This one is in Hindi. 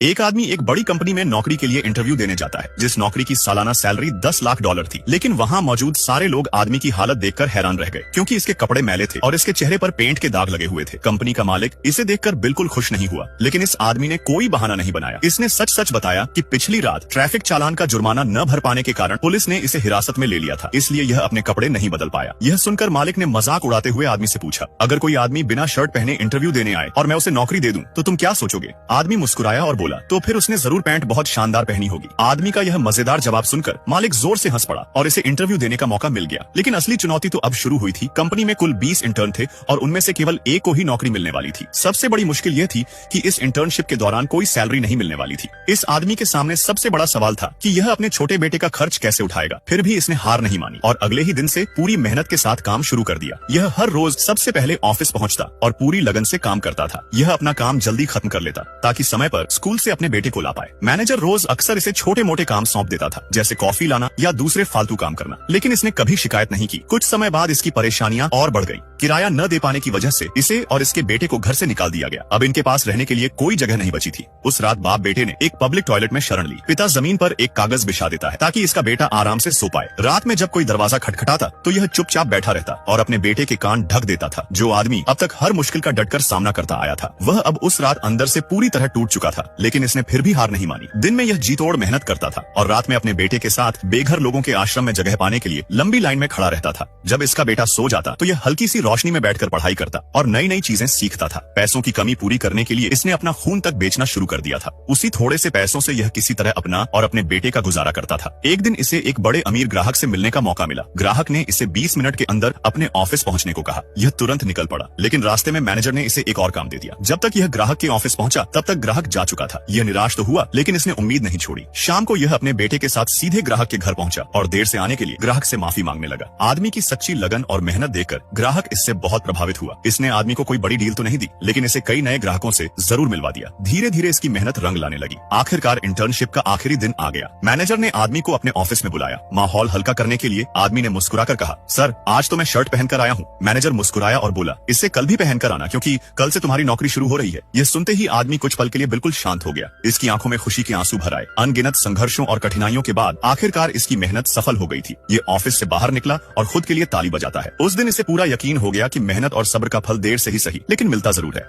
एक आदमी एक बड़ी कंपनी में नौकरी के लिए इंटरव्यू देने जाता है, जिस नौकरी की सालाना सैलरी 10 लाख डॉलर थी। लेकिन वहाँ मौजूद सारे लोग आदमी की हालत देखकर हैरान रह गए, क्योंकि इसके कपड़े मैले थे और इसके चेहरे पर पेंट के दाग लगे हुए थे। कंपनी का मालिक इसे देखकर बिल्कुल खुश नहीं हुआ, लेकिन इस आदमी ने कोई बहाना नहीं बनाया। इसने सच सच बताया कि पिछली रात ट्रैफिक चालान का जुर्माना न भर पाने के कारण पुलिस ने इसे हिरासत में ले लिया था, इसलिए यह अपने कपड़े नहीं बदल पाया। यह सुनकर मालिक ने मजाक उड़ाते हुए आदमी से पूछा, अगर कोई आदमी बिना शर्ट पहने इंटरव्यू देने आए और मैं उसे नौकरी दे दूं तो तुम क्या सोचोगे? आदमी मुस्कुराया और बोला, तो फिर उसने जरूर पैंट बहुत शानदार पहनी होगी। आदमी का यह मजेदार जवाब सुनकर मालिक जोर से हंस पड़ा और इसे इंटरव्यू देने का मौका मिल गया। लेकिन असली चुनौती तो अब शुरू हुई थी। कंपनी में कुल 20 इंटर्न थे और उनमें से केवल एक को ही नौकरी मिलने वाली थी। सबसे बड़ी मुश्किल यह थी कि इस इंटर्नशिप के दौरान कोई सैलरी नहीं मिलने वाली थी। इस आदमी के सामने सबसे बड़ा सवाल था कि यह अपने छोटे बेटे का खर्च कैसे उठाएगा। फिर भी इसने हार नहीं मानी और अगले ही दिन से पूरी मेहनत के साथ काम शुरू कर दिया। यह हर रोज सबसे पहले ऑफिस पहुंचता और पूरी लगन से काम करता था। यह अपना काम जल्दी खत्म कर लेता ताकि समय पर स्कूल से अपने बेटे को ला पाए। मैनेजर रोज अक्सर इसे छोटे मोटे काम सौंप देता था, जैसे कॉफी लाना या दूसरे फालतू काम करना, लेकिन इसने कभी शिकायत नहीं की। कुछ समय बाद इसकी परेशानियां और बढ़ गई। किराया न दे पाने की वजह से इसे और इसके बेटे को घर से निकाल दिया गया। अब इनके पास रहने के लिए कोई जगह नहीं बची थी। उस रात बाप बेटे ने एक पब्लिक टॉयलेट में शरण ली। पिता जमीन पर एक कागज बिछा देता है ताकि इसका बेटा आराम से सो पाए। रात में जब कोई दरवाजा खटखटाता तो यह चुपचाप बैठा रहता और अपने बेटे के कान ढक देता था। जो आदमी अब तक हर मुश्किल का डटकर सामना करता आया था, वह अब उस रात अंदर से पूरी तरह टूट चुका था। लेकिन इसने फिर भी हार नहीं मानी। दिन में यह जी तोड़ मेहनत करता था और रात में अपने बेटे के साथ बेघर लोगों के आश्रम में जगह पाने के लिए लंबी लाइन में खड़ा रहता था। जब इसका बेटा सो जाता तो यह हल्की सी रोशनी में बैठकर पढ़ाई करता और नई नई चीजें सीखता था। पैसों की कमी पूरी करने के लिए इसने अपना खून तक बेचना शुरू कर दिया था। उसी थोड़े से पैसों से यह किसी तरह अपना और अपने बेटे का गुजारा करता था। एक दिन इसे एक बड़े अमीर ग्राहक से मिलने का मौका मिला। ग्राहक ने इसे 20 मिनट के अंदर अपने ऑफिस पहुंचने को कहा। यह तुरंत निकल पड़ा, लेकिन रास्ते में मैनेजर ने इसे एक और काम दे दिया। जब तक यह ग्राहक के ऑफिस पहुंचा तब तक ग्राहक जा चुका था। यह निराश तो हुआ, लेकिन इसने उम्मीद नहीं छोड़ी। शाम को यह अपने बेटे के साथ सीधे ग्राहक के घर पहुंचा और देर से आने के लिए ग्राहक से माफी मांगने लगा। आदमी की सच्ची लगन और मेहनत देखकर ग्राहक इससे बहुत प्रभावित हुआ। इसने आदमी को कोई बड़ी डील तो नहीं दी, लेकिन इसे कई नए ग्राहकों से जरूर मिलवा दिया। धीरे धीरे इसकी मेहनत रंग लाने लगी। आखिरकार इंटर्नशिप का आखिरी दिन आ गया। मैनेजर ने आदमी को अपने ऑफिस में बुलाया। माहौल हल्का करने के लिए आदमी ने मुस्कुराकर कहा, सर आज तो मैं शर्ट पहनकर आया हूँ। मैनेजर मुस्कुराया और बोला, इससे कल भी पहनकर आना, क्योंकि कल से तुम्हारी नौकरी शुरू हो रही है। यह सुनते ही आदमी कुछ पल के लिए बिल्कुल शांत हो गया। इसकी आंखों में खुशी के आंसू भर आए। अनगिनत संघर्षों और कठिनाइयों के बाद आखिरकार इसकी मेहनत सफल हो गई थी। ये ऑफिस से बाहर निकला और खुद के लिए ताली बजाता है। उस दिन इसे पूरा यकीन हो गया कि मेहनत और सब्र का फल देर से ही सही, लेकिन मिलता जरूर है।